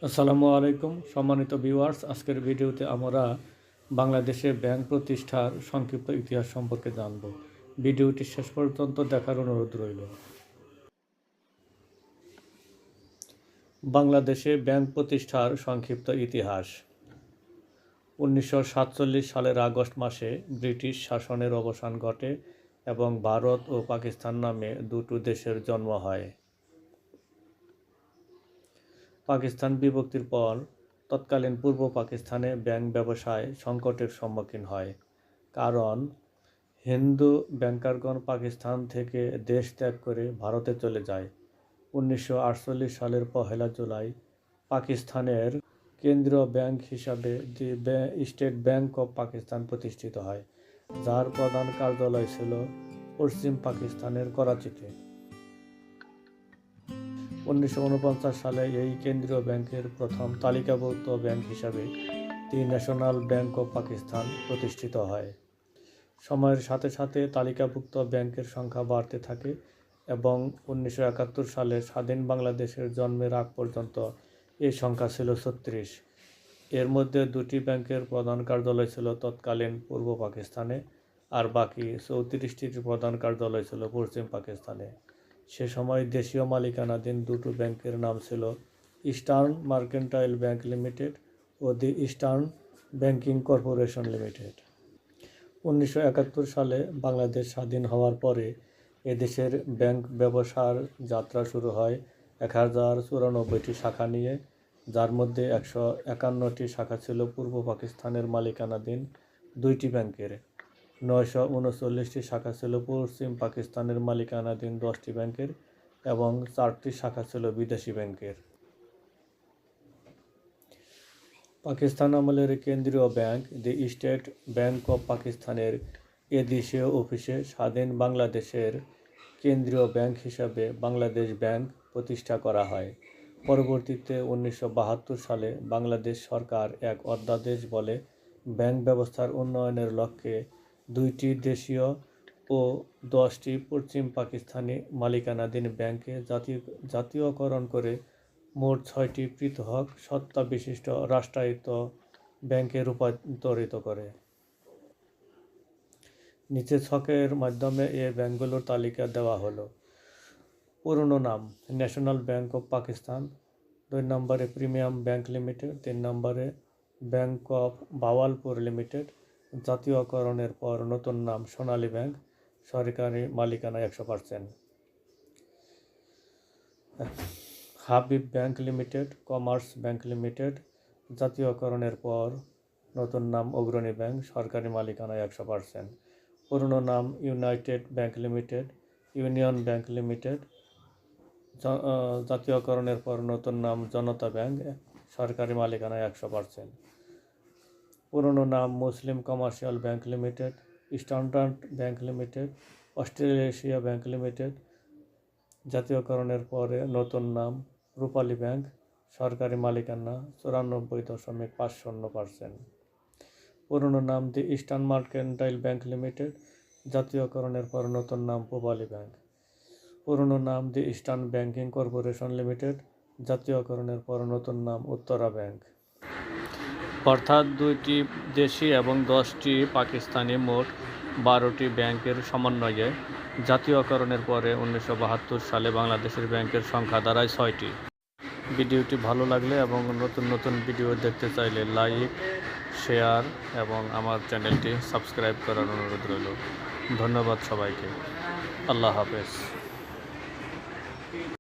আসসালামু আলাইকুম সম্মানিত ভিউয়ার্স, আজকের ভিডিওতে আমরা বাংলাদেশে ব্যাংক প্রতিষ্ঠার সংক্ষিপ্ত ইতিহাস সম্পর্কে জানব। ভিডিওটি শেষ পর্যন্ত দেখার অনুরোধ রইল। বাংলাদেশে ব্যাংক প্রতিষ্ঠার সংক্ষিপ্ত ইতিহাস। 1947 সালের আগস্ট মাসে ব্রিটিশ শাসনের অবসান ঘটে এবং ভারত ও পাকিস্তান নামে দুটো দেশের জন্ম হয়। পাকিস্তান বিভক্তির পর তৎকালীন পূর্ব পাকিস্তানে ব্যাংক ব্যবসায় সংকটের সম্মুখীন হয়, কারণ হিন্দু ব্যাংকারগণ পাকিস্তান থেকে দেশ ত্যাগ করে ভারতে চলে যায়। 1948 সালের 1 জুলাই পাকিস্তানের কেন্দ্রীয় ব্যাংক হিসাবে the state bank of Pakistan প্রতিষ্ঠিত হয়, যার প্রধান কার্যালয় ছিল পশ্চিম পাকিস্তানের করাচিতে। 1949 সালে এই কেন্দ্রীয় ব্যাংকের প্রথম তালিকাভুক্ত ব্যাংক হিসাবে the national bank of Pakistan প্রতিষ্ঠিত হয়। সময়ের সাথে সাথে তালিকাভুক্ত ব্যাংকের সংখ্যা বাড়তে থাকে এবং 1971 সালে স্বাধীন বাংলাদেশের জন্মের আগ পর্যন্ত এই সংখ্যা ছিল 36। এর মধ্যে দুটি ব্যাংকের প্রধান কার্যালয় ছিল তৎকালীন পূর্ব পাকিস্তানে, আর বাকি 34টির প্রধান কার্যালয় ছিল পশ্চিম পাকিস্তানে। সে সময় দেশীয় মালিকানাধীন দুটো ব্যাংকের নাম ছিল ইস্টার্ন মার্কেন্টাইল ব্যাংক লিমিটেড ও দি ইস্টার্ন ব্যাংকিং কর্পোরেশন লিমিটেড। 1971 সালে বাংলাদেশ স্বাধীন হওয়ার পরে এদেশের ব্যাংক ব্যবসার যাত্রা শুরু হয় 1094টি শাখা নিয়ে, যার মধ্যে 151টি শাখা ছিল পূর্ব পাকিস্তানের মালিকানাধীন দুইটি ব্যাংকের, 939টি শাখা ছিল পশ্চিম পাকিস্তানের মালিকানাধীন 10টি ব্যাংকের এবং 4টি শাখা ছিল বিদেশি ব্যাংকের। পাকিস্তান আমলের কেন্দ্রীয় bank the state bank of পাকিস্তানের এদেশীয় অফিসে স্বাধীন বাংলাদেশের কেন্দ্রীয় ব্যাংক হিসাবে বাংলাদেশ ব্যাংক প্রতিষ্ঠা করা হয়। পরবর্তীতে 1972 সালে বাংলাদেশ সরকার এক অধ্যাদেশ বলে ব্যাংক ব্যবস্থার উন্নয়নের লক্ষ্যে 2টি দেশীয় ও 10টি পশ্চিম পাকিস্তানি মালিকানাধীন ব্যাংকে জাতীয়করণ করে মোট 6টি পৃথক সত্তা বিশিষ্ট রাষ্ট্রায়ত্ত ব্যাংকে রূপান্তরিত করে। নিচে ছকের মাধ্যমে এই ব্যাংকগুলোর তালিকা দেওয়া হলো। পুরনো নাম: ন্যাশনাল ব্যাংক অফ পাকিস্তান, 2 নম্বরে প্রিমিয়াম ব্যাংক লিমিটেড, 3 নম্বরে ব্যাংক অফ বাওয়ালপুর লিমিটেড। জাতীয়করণের পর নতুন নাম সোনালী ব্যাংক, সরকারি মালিকানা 100%। Habib bank limited, commerce bank limited. জাতীয়করণের পর নতুন নাম অগ্রণী ব্যাংক, সরকারি মালিকানা 100%। পুরনো নাম united bank limited, union bank limited. জাতীয়করণের পর নতুন নাম জনতা ব্যাংক, সরকারি মালিকানা 100%। পুরনো নাম Muslim commercial bank limited, standard bank limited, Australasia bank limited. জাতীয়করণের পরে নতুন নাম রূপালী ব্যাংক, সরকারি মালিকানা 94.50%। পুরনো নাম দি ইস্টার্ন মার্কেন্টাইল ব্যাংক লিমিটেড। জাতীয়করণের পর নতুন নাম পূবালী ব্যাংক। পুরনো নাম দি ইস্টার্ন ব্যাংকিং কর্পোরেশন লিমিটেড। জাতীয়করণের পর নতুন নাম উত্তরা ব্যাংক। অর্থাৎ 2টি দেশি এবং 10টি পাকিস্তানি, মোট 12টি ব্যাংকের সমন্বয়ে জাতীয়করণের পরে 1972 সালে বাংলাদেশের ব্যাংকের সংখ্যা দাঁড়ায় 6টি। ভিডিওটি ভালো লাগলে এবং নতুন নতুন ভিডিও দেখতে চাইলে লাইক, শেয়ার এবং আমার চ্যানেলটি সাবস্ক্রাইব করার অনুরোধ রইল। ধন্যবাদ সবাইকে। আল্লাহ হাফেজ।